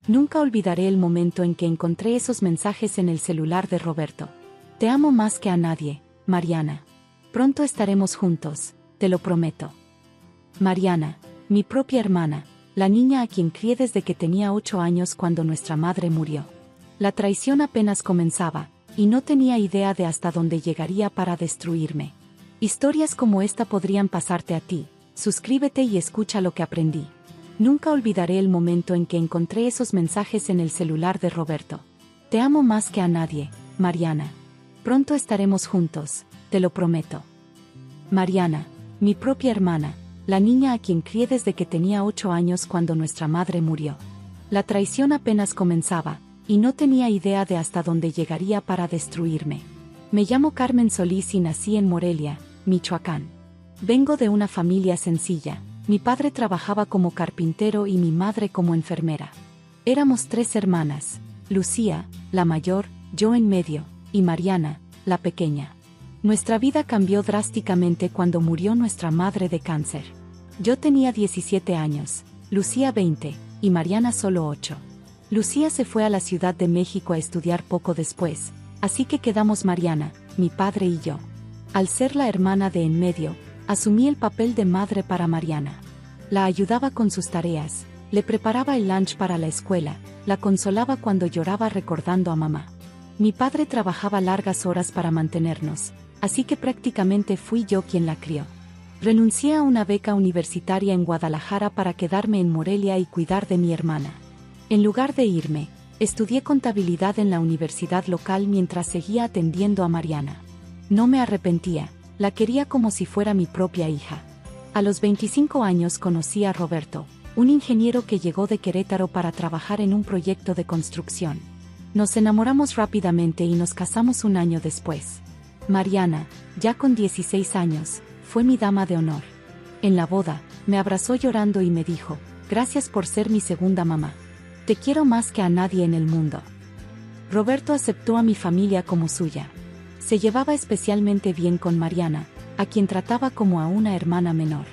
Nunca olvidaré el momento en que encontré esos mensajes en el celular de Roberto. Te amo más que a nadie, Mariana. Pronto estaremos juntos, te lo prometo. Mariana, mi propia hermana, la niña a quien crié desde que tenía 8 años cuando nuestra madre murió. La traición apenas comenzaba, y no tenía idea de hasta dónde llegaría para destruirme. Historias como esta podrían pasarte a ti. Suscríbete y escucha lo que aprendí. Nunca olvidaré el momento en que encontré esos mensajes en el celular de Roberto. Te amo más que a nadie, Mariana. Pronto estaremos juntos, te lo prometo. Mariana, mi propia hermana, la niña a quien crié desde que tenía 8 años cuando nuestra madre murió. La traición apenas comenzaba, y no tenía idea de hasta dónde llegaría para destruirme. Me llamo Carmen Solís y nací en Morelia, Michoacán. Vengo de una familia sencilla. Mi padre trabajaba como carpintero y mi madre como enfermera. Éramos 3 hermanas, Lucía, la mayor, yo en medio, y Mariana, la pequeña. Nuestra vida cambió drásticamente cuando murió nuestra madre de cáncer. Yo tenía 17 años, Lucía 20, y Mariana solo 8. Lucía se fue a la Ciudad de México a estudiar poco después, así que quedamos Mariana, mi padre y yo. Al ser la hermana de en medio, asumí el papel de madre para Mariana. La ayudaba con sus tareas, le preparaba el lunch para la escuela, la consolaba cuando lloraba recordando a mamá. Mi padre trabajaba largas horas para mantenernos, así que prácticamente fui yo quien la crió. Renuncié a una beca universitaria en Guadalajara para quedarme en Morelia y cuidar de mi hermana. En lugar de irme, estudié contabilidad en la universidad local mientras seguía atendiendo a Mariana. No me arrepentía. La quería como si fuera mi propia hija. A los 25 años conocí a Roberto, un ingeniero que llegó de Querétaro para trabajar en un proyecto de construcción. Nos enamoramos rápidamente y nos casamos un año después. Mariana, ya con 16 años, fue mi dama de honor. En la boda, me abrazó llorando y me dijo, gracias por ser mi segunda mamá. Te quiero más que a nadie en el mundo. Roberto aceptó a mi familia como suya. Se llevaba especialmente bien con Mariana, a quien trataba como a una hermana menor.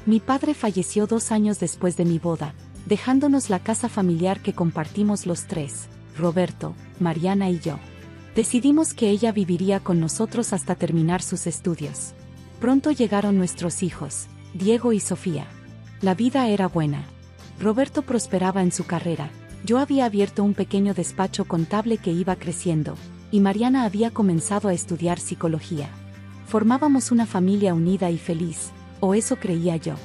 Mi padre falleció 2 años después de mi boda, dejándonos la casa familiar que compartimos los 3, Roberto, Mariana y yo. Decidimos que ella viviría con nosotros hasta terminar sus estudios. Pronto llegaron nuestros hijos, Diego y Sofía. La vida era buena. Roberto prosperaba en su carrera, yo había abierto un pequeño despacho contable que iba creciendo, y Mariana había comenzado a estudiar psicología. Formábamos una familia unida y feliz, o eso creía yo.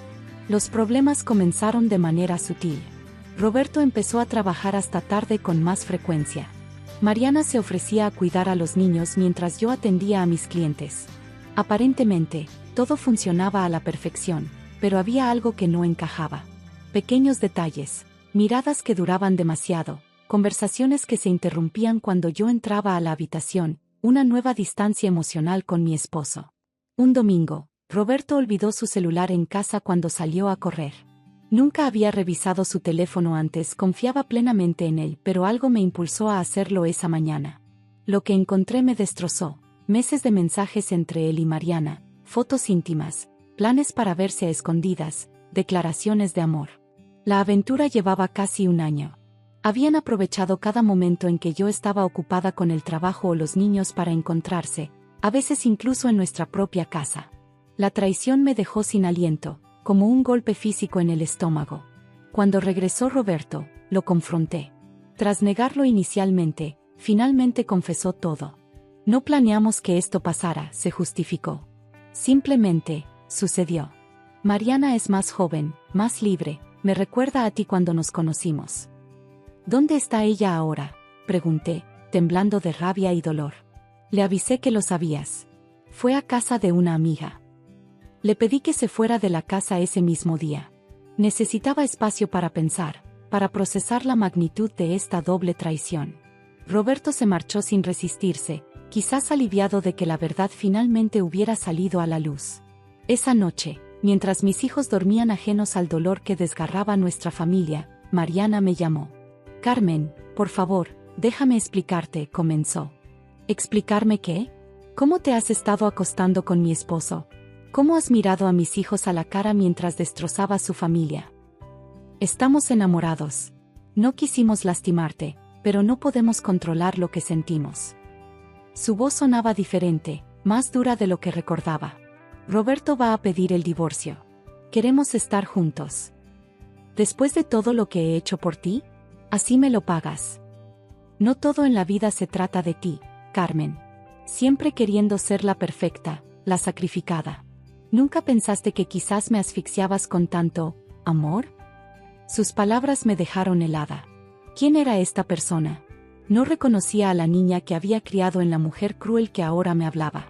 Los problemas comenzaron de manera sutil. Roberto empezó a trabajar hasta tarde con más frecuencia. Mariana se ofrecía a cuidar a los niños mientras yo atendía a mis clientes. Aparentemente, todo funcionaba a la perfección, pero había algo que no encajaba. Pequeños detalles, miradas que duraban demasiado, conversaciones que se interrumpían cuando yo entraba a la habitación, una nueva distancia emocional con mi esposo. Un domingo, Roberto olvidó su celular en casa cuando salió a correr. Nunca había revisado su teléfono antes, confiaba plenamente en él, pero algo me impulsó a hacerlo esa mañana. Lo que encontré me destrozó, meses de mensajes entre él y Mariana, fotos íntimas, planes para verse a escondidas, declaraciones de amor. La aventura llevaba casi un año. Habían aprovechado cada momento en que yo estaba ocupada con el trabajo o los niños para encontrarse, a veces incluso en nuestra propia casa. La traición me dejó sin aliento, como un golpe físico en el estómago. Cuando regresó Roberto, lo confronté. Tras negarlo inicialmente, finalmente confesó todo. No planeamos que esto pasara, se justificó. Simplemente, sucedió. Mariana es más joven, más libre, me recuerda a ti cuando nos conocimos. ¿Dónde está ella ahora?, pregunté, temblando de rabia y dolor. Le avisé que lo sabías. Fue a casa de una amiga. Le pedí que se fuera de la casa ese mismo día. Necesitaba espacio para pensar, para procesar la magnitud de esta doble traición. Roberto se marchó sin resistirse, quizás aliviado de que la verdad finalmente hubiera salido a la luz. Esa noche, mientras mis hijos dormían ajenos al dolor que desgarraba nuestra familia, Mariana me llamó. Carmen, por favor, déjame explicarte, comenzó. ¿Explicarme qué? ¿Cómo te has estado acostando con mi esposo? ¿Cómo has mirado a mis hijos a la cara mientras destrozabas su familia? Estamos enamorados. No quisimos lastimarte, pero no podemos controlar lo que sentimos. Su voz sonaba diferente, más dura de lo que recordaba. Roberto va a pedir el divorcio. Queremos estar juntos. Después de todo lo que he hecho por ti, así me lo pagas. No todo en la vida se trata de ti, Carmen. Siempre queriendo ser la perfecta, la sacrificada. ¿Nunca pensaste que quizás me asfixiabas con tanto amor? Sus palabras me dejaron helada. ¿Quién era esta persona? No reconocía a la niña que había criado en la mujer cruel que ahora me hablaba.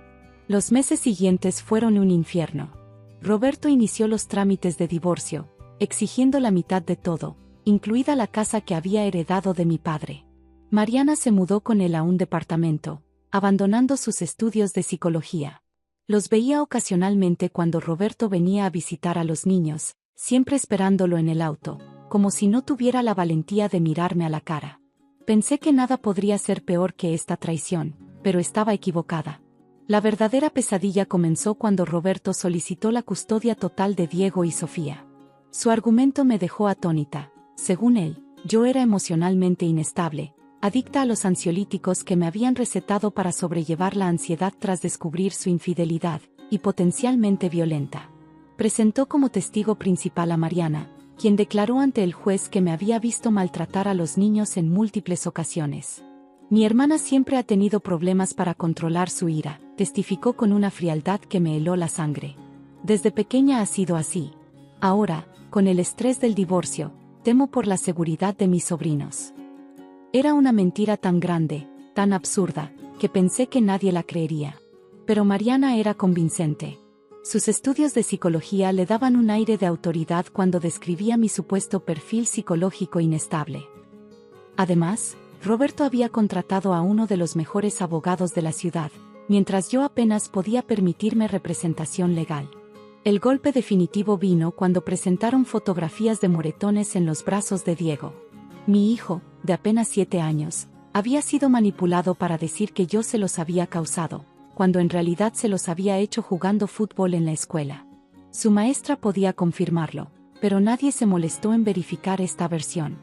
Los meses siguientes fueron un infierno. Roberto inició los trámites de divorcio, exigiendo la mitad de todo, incluida la casa que había heredado de mi padre. Mariana se mudó con él a un departamento, abandonando sus estudios de psicología. Los veía ocasionalmente cuando Roberto venía a visitar a los niños, siempre esperándolo en el auto, como si no tuviera la valentía de mirarme a la cara. Pensé que nada podría ser peor que esta traición, pero estaba equivocada. La verdadera pesadilla comenzó cuando Roberto solicitó la custodia total de Diego y Sofía. Su argumento me dejó atónita. Según él, yo era emocionalmente inestable, adicta a los ansiolíticos que me habían recetado para sobrellevar la ansiedad tras descubrir su infidelidad, y potencialmente violenta. Presentó como testigo principal a Mariana, quien declaró ante el juez que me había visto maltratar a los niños en múltiples ocasiones. Mi hermana siempre ha tenido problemas para controlar su ira, testificó con una frialdad que me heló la sangre. Desde pequeña ha sido así. Ahora, con el estrés del divorcio, temo por la seguridad de mis sobrinos. Era una mentira tan grande, tan absurda, que pensé que nadie la creería. Pero Mariana era convincente. Sus estudios de psicología le daban un aire de autoridad cuando describía mi supuesto perfil psicológico inestable. Además, Roberto había contratado a uno de los mejores abogados de la ciudad, mientras yo apenas podía permitirme representación legal. El golpe definitivo vino cuando presentaron fotografías de moretones en los brazos de Diego. Mi hijo, de apenas 7 años, había sido manipulado para decir que yo se los había causado, cuando en realidad se los había hecho jugando fútbol en la escuela. Su maestra podía confirmarlo, pero nadie se molestó en verificar esta versión.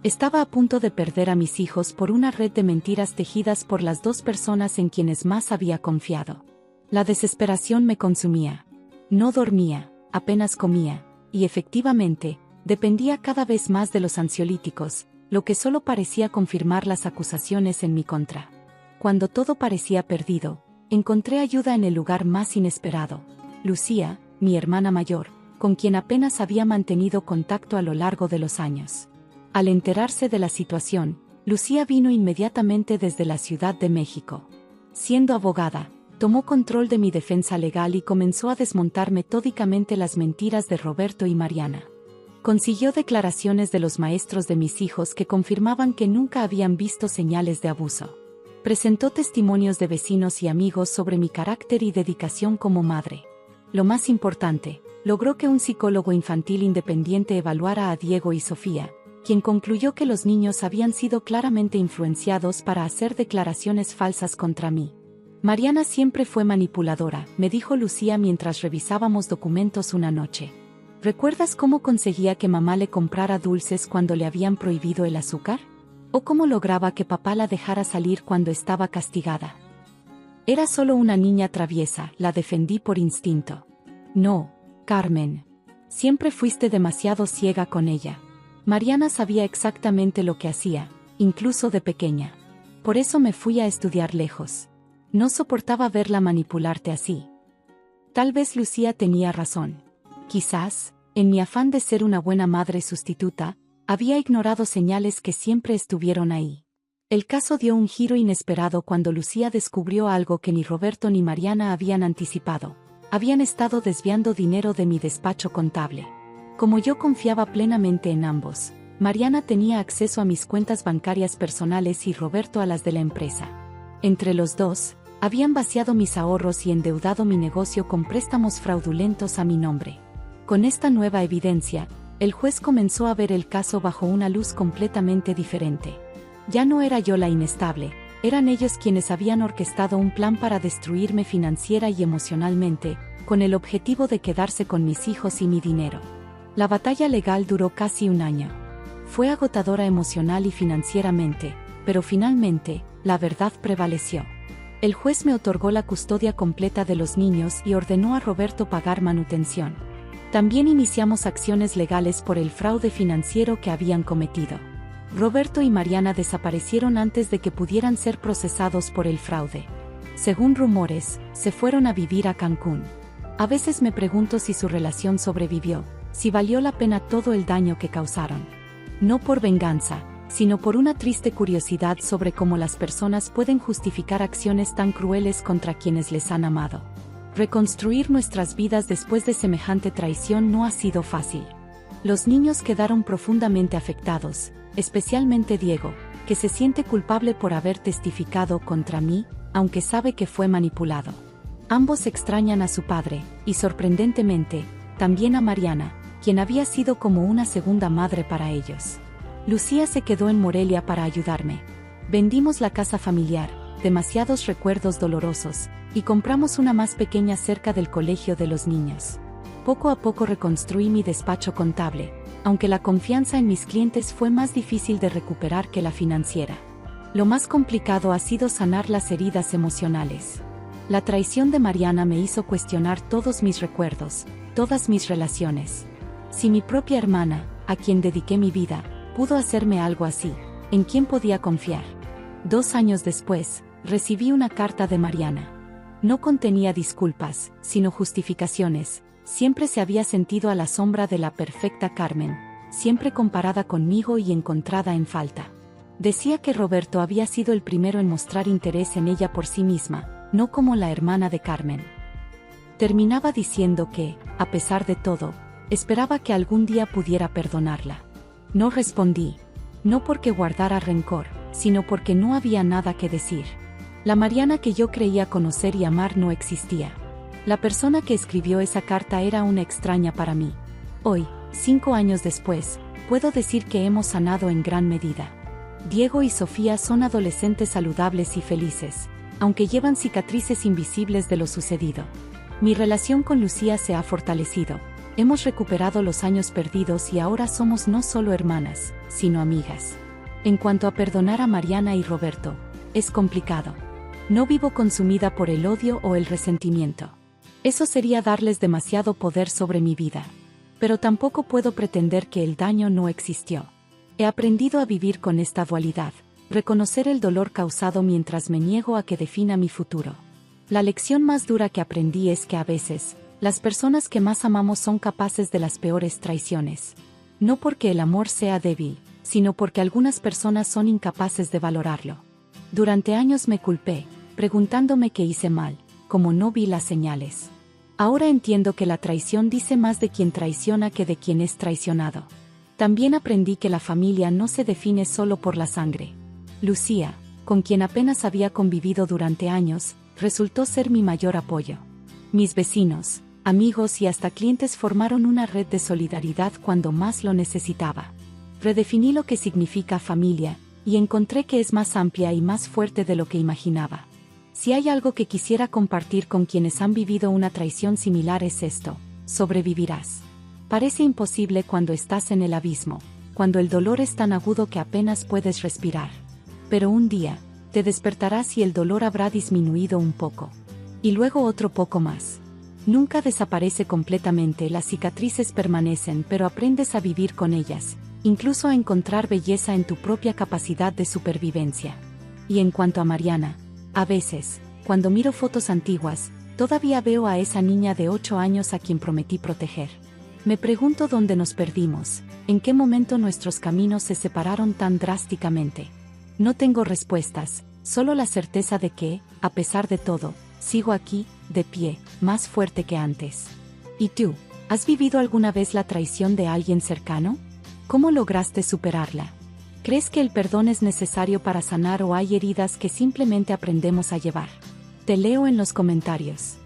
Estaba a punto de perder a mis hijos por una red de mentiras tejidas por las dos personas en quienes más había confiado. La desesperación me consumía. No dormía, apenas comía, y efectivamente, dependía cada vez más de los ansiolíticos, lo que solo parecía confirmar las acusaciones en mi contra. Cuando todo parecía perdido, encontré ayuda en el lugar más inesperado. Lucía, mi hermana mayor, con quien apenas había mantenido contacto a lo largo de los años. Al enterarse de la situación, Lucía vino inmediatamente desde la Ciudad de México. Siendo abogada, tomó control de mi defensa legal y comenzó a desmontar metódicamente las mentiras de Roberto y Mariana. Consiguió declaraciones de los maestros de mis hijos que confirmaban que nunca habían visto señales de abuso. Presentó testimonios de vecinos y amigos sobre mi carácter y dedicación como madre. Lo más importante, logró que un psicólogo infantil independiente evaluara a Diego y Sofía, quien concluyó que los niños habían sido claramente influenciados para hacer declaraciones falsas contra mí. Mariana siempre fue manipuladora, me dijo Lucía mientras revisábamos documentos una noche. ¿Recuerdas cómo conseguía que mamá le comprara dulces cuando le habían prohibido el azúcar? ¿O cómo lograba que papá la dejara salir cuando estaba castigada? Era solo una niña traviesa, la defendí por instinto. No, Carmen. Siempre fuiste demasiado ciega con ella. Mariana sabía exactamente lo que hacía, incluso de pequeña. Por eso me fui a estudiar lejos. No soportaba verla manipularte así. Tal vez Lucía tenía razón. Quizás, en mi afán de ser una buena madre sustituta, había ignorado señales que siempre estuvieron ahí. El caso dio un giro inesperado cuando Lucía descubrió algo que ni Roberto ni Mariana habían anticipado. Habían estado desviando dinero de mi despacho contable. Como yo confiaba plenamente en ambos, Mariana tenía acceso a mis cuentas bancarias personales y Roberto a las de la empresa. Entre los dos, habían vaciado mis ahorros y endeudado mi negocio con préstamos fraudulentos a mi nombre. Con esta nueva evidencia, el juez comenzó a ver el caso bajo una luz completamente diferente. Ya no era yo la inestable, eran ellos quienes habían orquestado un plan para destruirme financiera y emocionalmente, con el objetivo de quedarse con mis hijos y mi dinero. La batalla legal duró casi un año. Fue agotadora emocional y financieramente, pero finalmente, la verdad prevaleció. El juez me otorgó la custodia completa de los niños y ordenó a Roberto pagar manutención. También iniciamos acciones legales por el fraude financiero que habían cometido. Roberto y Mariana desaparecieron antes de que pudieran ser procesados por el fraude. Según rumores, se fueron a vivir a Cancún. A veces me pregunto si su relación sobrevivió, si valió la pena todo el daño que causaron. No por venganza, sino por una triste curiosidad sobre cómo las personas pueden justificar acciones tan crueles contra quienes les han amado. Reconstruir nuestras vidas después de semejante traición no ha sido fácil. Los niños quedaron profundamente afectados, especialmente Diego, que se siente culpable por haber testificado contra mí, aunque sabe que fue manipulado. Ambos extrañan a su padre, y sorprendentemente, también a Mariana, quien había sido como una segunda madre para ellos. Lucía se quedó en Morelia para ayudarme. Vendimos la casa familiar, demasiados recuerdos dolorosos, y compramos una más pequeña cerca del colegio de los niños. Poco a poco reconstruí mi despacho contable, aunque la confianza en mis clientes fue más difícil de recuperar que la financiera. Lo más complicado ha sido sanar las heridas emocionales. La traición de Mariana me hizo cuestionar todos mis recuerdos, todas mis relaciones. Si mi propia hermana, a quien dediqué mi vida, pudo hacerme algo así, ¿en quién podía confiar? 2 años después, recibí una carta de Mariana. No contenía disculpas, sino justificaciones. Siempre se había sentido a la sombra de la perfecta Carmen, siempre comparada conmigo y encontrada en falta. Decía que Roberto había sido el primero en mostrar interés en ella por sí misma, no como la hermana de Carmen. Terminaba diciendo que, a pesar de todo, esperaba que algún día pudiera perdonarla. No respondí. No porque guardara rencor, sino porque no había nada que decir. La Mariana que yo creía conocer y amar no existía. La persona que escribió esa carta era una extraña para mí. Hoy, 5 años después, puedo decir que hemos sanado en gran medida. Diego y Sofía son adolescentes saludables y felices, aunque llevan cicatrices invisibles de lo sucedido. Mi relación con Lucía se ha fortalecido. Hemos recuperado los años perdidos y ahora somos no solo hermanas, sino amigas. En cuanto a perdonar a Mariana y Roberto, es complicado. No vivo consumida por el odio o el resentimiento. Eso sería darles demasiado poder sobre mi vida. Pero tampoco puedo pretender que el daño no existió. He aprendido a vivir con esta dualidad, reconocer el dolor causado mientras me niego a que defina mi futuro. La lección más dura que aprendí es que a veces, las personas que más amamos son capaces de las peores traiciones. No porque el amor sea débil, sino porque algunas personas son incapaces de valorarlo. Durante años me culpé, preguntándome qué hice mal, como no vi las señales. Ahora entiendo que la traición dice más de quien traiciona que de quien es traicionado. También aprendí que la familia no se define solo por la sangre. Lucía, con quien apenas había convivido durante años, resultó ser mi mayor apoyo. Mis vecinos, amigos y hasta clientes formaron una red de solidaridad cuando más lo necesitaba. Redefiní lo que significa familia, y encontré que es más amplia y más fuerte de lo que imaginaba. Si hay algo que quisiera compartir con quienes han vivido una traición similar es esto: sobrevivirás. Parece imposible cuando estás en el abismo, cuando el dolor es tan agudo que apenas puedes respirar. Pero un día, te despertarás y el dolor habrá disminuido un poco. Y luego otro poco más. Nunca desaparece completamente, las cicatrices permanecen, pero aprendes a vivir con ellas, incluso a encontrar belleza en tu propia capacidad de supervivencia. Y en cuanto a Mariana, a veces, cuando miro fotos antiguas, todavía veo a esa niña de 8 años a quien prometí proteger. Me pregunto dónde nos perdimos, en qué momento nuestros caminos se separaron tan drásticamente. No tengo respuestas, solo la certeza de que, a pesar de todo, sigo aquí, de pie, más fuerte que antes. ¿Y tú? ¿Has vivido alguna vez la traición de alguien cercano? ¿Cómo lograste superarla? ¿Crees que el perdón es necesario para sanar o hay heridas que simplemente aprendemos a llevar? Te leo en los comentarios.